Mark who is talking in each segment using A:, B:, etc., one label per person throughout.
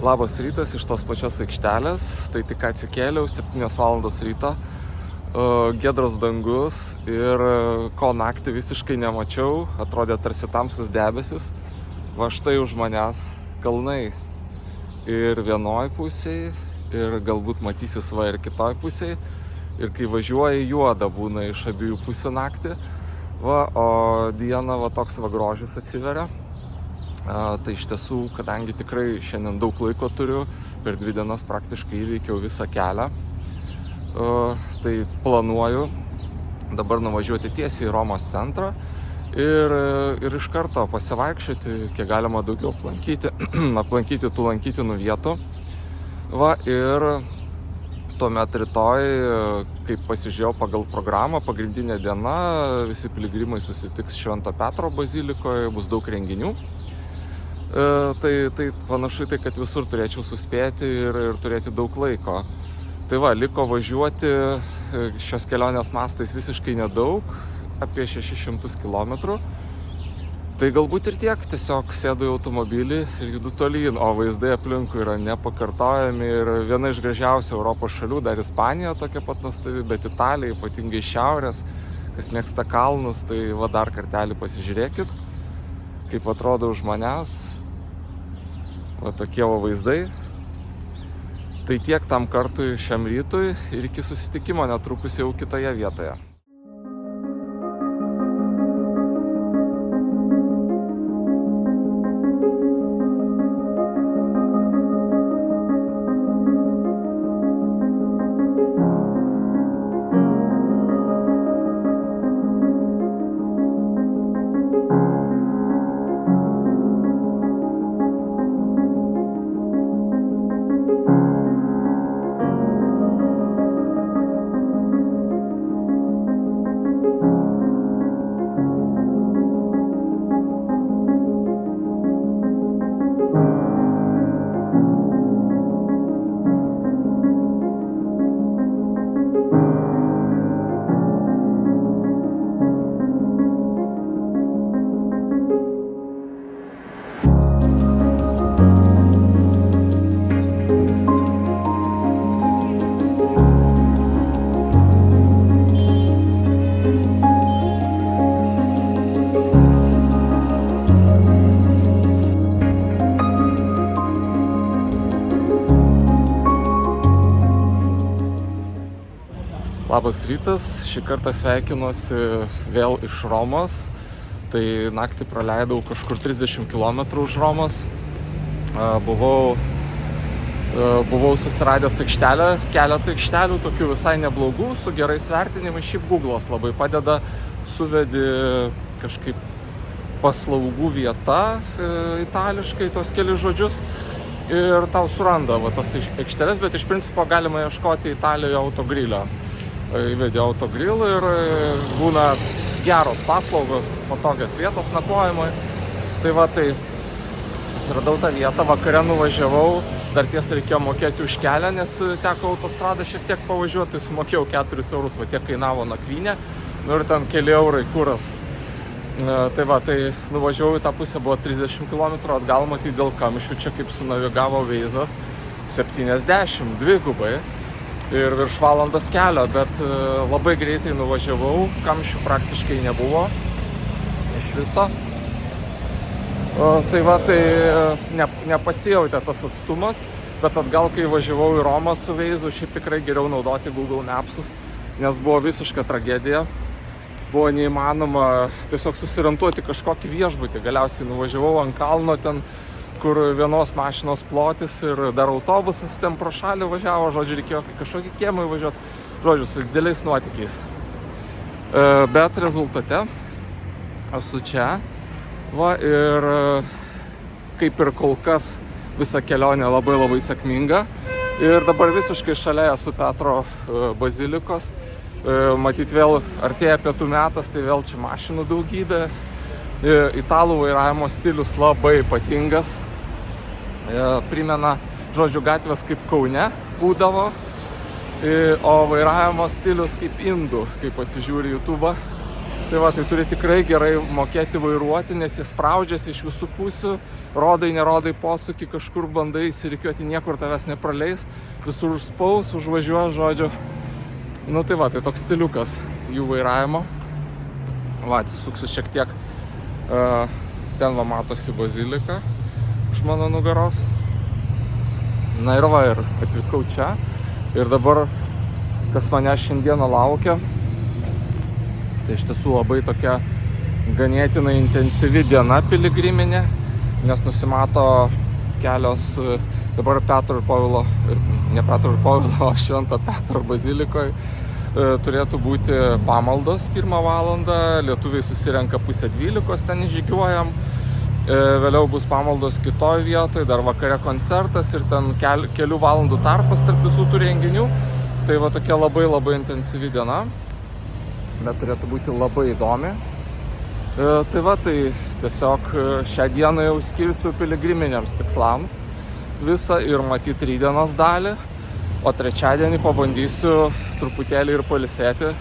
A: Labas rytas iš tos pačios aikštelės, tai tik atsikėliau, 7 valandos ryto, giedras dangus ir ko naktį visiškai nemačiau, atrodė tarsi tamsus debesis, va štai už manęs kalnai ir vienoj pusėj, ir galbūt matysis va ir kitoj pusėj, ir kai važiuoji juoda būna iš abiejų pusių naktį, va, o dieną va toks va grožis atsiveria. Tai iš tiesų, kadangi tikrai šiandien daug laiko turiu, per 2 dienas praktiškai įveikiau visą kelią, tai planuoju dabar nuvažiuoti tiesiai į Romos centrą ir iš karto pasivaikščioti, kiek galima daugiau aplankyti tų lankytinų vietų. Va, ir tuomet rytoj, kaip pasižiūrėjau pagal programą, pagrindinė diena, visi piligrimai susitiks Švento Petro bazilikoje, bus daug renginių. Tai panašu tai, kad visur turėčiau suspėti ir turėti daug laiko. Tai va, liko važiuoti šios kelionės mastais visiškai nedaug, apie 600 km. Tai galbūt ir tiek, tiesiog sėdu į automobilį ir judu tolyn, o vaizdai aplinkui yra nepakartojami ir viena iš gražiausių Europos šalių, dar Ispanija tokia pat nuostabi, bet Italija, ypatingai šiaurės, kas mėgsta kalnus, tai va dar kartelį pasižiūrėkit, kaip atrodo už manęs. Va tokie va vaizdai. Tai tiek tam kartui šiam rytui ir iki susitikimo netrukus jau kitoje vietoje. Labas rytas, šį kartą sveikinuosi vėl iš Romos, tai naktį praleidau kažkur 30 km už Romos, buvau susiradęs aikštelę, keletą aikštelių, tokių visai neblogų, su gerais vertinimais, šiaip Google'as labai padeda, suvedi kažkaip paslaugų vieta itališkai, tos keli žodžius, ir tau suranda va, tas aikšteles, bet iš principo galima ieškoti Italijoje autogrilio. Įvedė autogrill ir būna geros paslaugos, patogios vietos nakvojimui. Tai va, tai susiradau tą vietą, vakare nuvažiavau, dar tiesa reikėjo mokėti už kelią, nes teko autostradą šiek tiek pavažiuoti, tai sumokėjau 4 eurus, va tiek kainavo nakvynė, nu ir ten keli eurai kuras. Tai va, tai nuvažiavau į tą pusę, buvo 30 km, atgal matyti dėl kamščių, čia kaip sunavigavo Veizas, 70, dvigubai. Ir virš valandos kelio, bet labai greitai nuvažiavau, kamščių praktiškai nebuvo iš viso. Tai va, tai nepasijautė tas atstumas, bet atgal, kai važiavau į Romą su Veizu, šiaip tikrai geriau naudoti Google Mapsus, nes buvo visiška tragedija. Buvo neįmanoma tiesiog susiorientuoti kažkokį viešbutį, galiausiai nuvažiavau ant kalno ten, kur vienos mašinos plotis ir dar autobusas ten pro šalį važiavo, žodžiu, reikėjo kažkokį kiemą įvažiuoti, žodžiu, su dideliais nuotykiais. Bet rezultate esu čia, va, ir kaip ir kol kas visa kelionė labai sėkminga. Ir dabar visiškai šalia esu Petro bazilikos, matyt vėl artėja pietų metas, tai vėl čia mašinų daugybė. Italų vairavimo stilius labai ypatingas, primena, žodžiu, gatvės kaip Kaune būdavo, o vairavimo stilius kaip indų, kai pasižiūri YouTube'ą. Tai va, tai turi tikrai gerai mokėti vairuoti, nes jie spraudžiasi iš visų pusių, rodai, nerodai posūkį, kažkur bandai įsirikiuoti, niekur tavęs nepraleis, visur užspaus, užvažiuos, žodžiu. Nu tai va, tai toks stiliukas jų vairavimo. Va, atsisuksiu šiek tiek, ten va matosi bazilika už mano nugaros. Na ir va, ir atvykau čia. Ir dabar, kas mane šiandieną laukia, tai iš tiesų labai tokia ganėtinai intensyvi diena piligriminė, nes nusimato kelios dabar Petro ir Povilo, ne Petro ir Povilo, o Švento Petro bazilikoje turėtų būti pamaldos 1 valandą, lietuviai susirenka 11:30, ten žygiuojam, vėliau bus pamaldos kitoj vietoj, dar vakare koncertas ir ten kelių valandų tarpas tarp visų tų renginių, tai va tokia labai labai intensyvi diena. Bet turėtų būti labai įdomi. Tai va, tai tiesiog šią dieną jau skirsiu piligriminiams tikslams visą ir matyti rytdienos dalį, o trečiadienį pabandysiu truputėlį ir pailsėti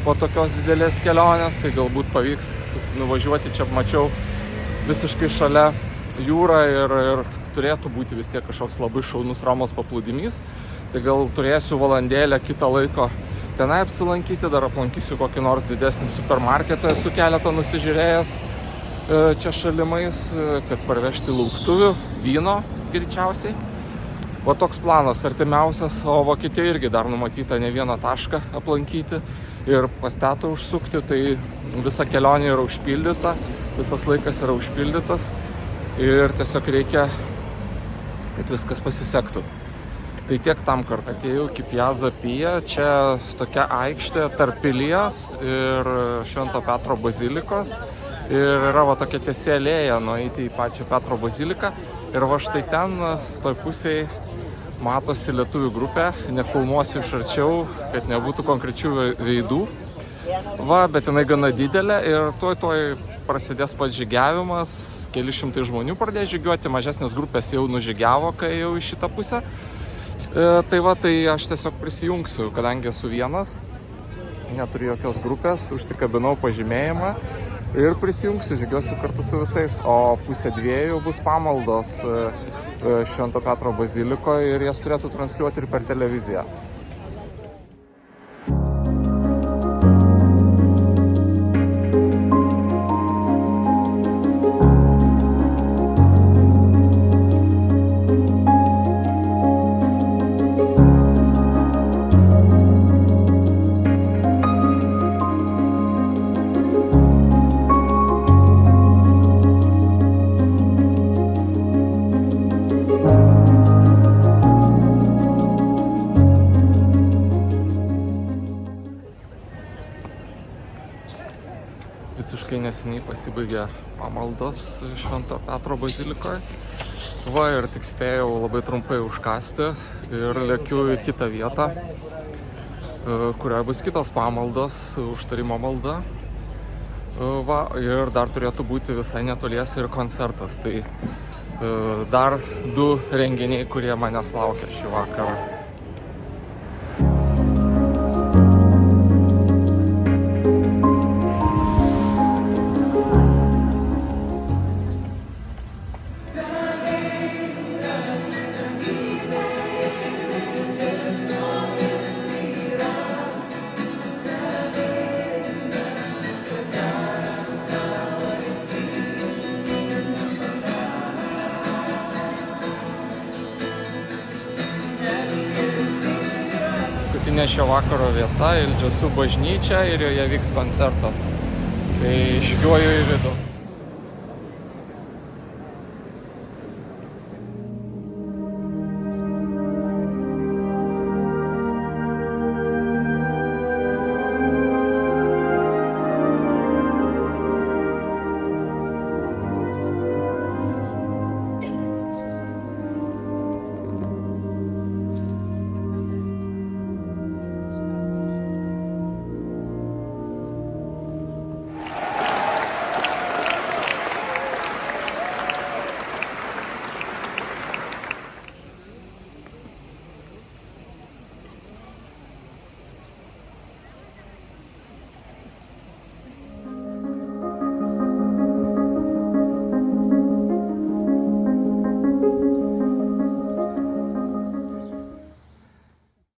A: po tokios didelės kelionės, tai galbūt pavyks nuvažiuoti, čia mačiau visiškai šalia jūrą ir turėtų būti vis tiek kažkoks labai šaunus Romos paplūdimys, tai gal turėsiu valandėlę kitą laiko tenai apsilankyti, dar aplankysiu kokį nors didesnį supermarketą, esu keletą nusižiūrėjęs čia šalimais, kad parvežti lauktuvių, vyno greičiausiai. Va toks planas artimiausias, o Vokietijoje irgi dar numatyta ne vieną tašką aplankyti ir pas tetą užsukti, tai visa kelionė yra užpildyta, visas laikas yra užpildytas ir tiesiog reikia, kad viskas pasisektų. Tai tiek tam kartą. Atėjau iki Piazza Pia, čia tokia aikštė tarp pilies ir Švento Petro bazilikos. Ir yra va tokia tiesi alėja nueiti į pačią Petro baziliką. Ir va štai ten, toj pusėje, matosi lietuvių grupė. Nefilmuosiu iš arčiau, kad nebūtų konkrečių veidų. Va, bet jinai gana didelė ir tuoj prasidės pats žygiavimas. Keli šimtai žmonių pradės žygiuoti, mažesnės grupės jau nužygiavo, kai jau į šitą pusę. Tai va, tai aš tiesiog prisijungsiu, kadangi esu vienas, neturiu jokios grupės, užsikabinau pažymėjimą ir prisijungsiu, žygiuosiu kartu su visais, o 1:30 bus pamaldos Švento Petro bazilikoje ir jas turėtų transliuoti ir per televiziją. Visiškai neseniai pasibaigė pamaldos Švento Petro bazilikoje. Va, ir tik spėjau labai trumpai užkasti ir lėkiu į kitą vietą, kurioje bus kitos pamaldos, užtarimo malda. Va, ir dar turėtų būti visai netoliese ir koncertas. Tai dar 2 renginiai, kurie manęs laukia šį vakarą. Paskutinė šio vakaro vieta, Ilžesų bažnyčia ir joje vyks koncertas. Tai žygiuoju į vidų.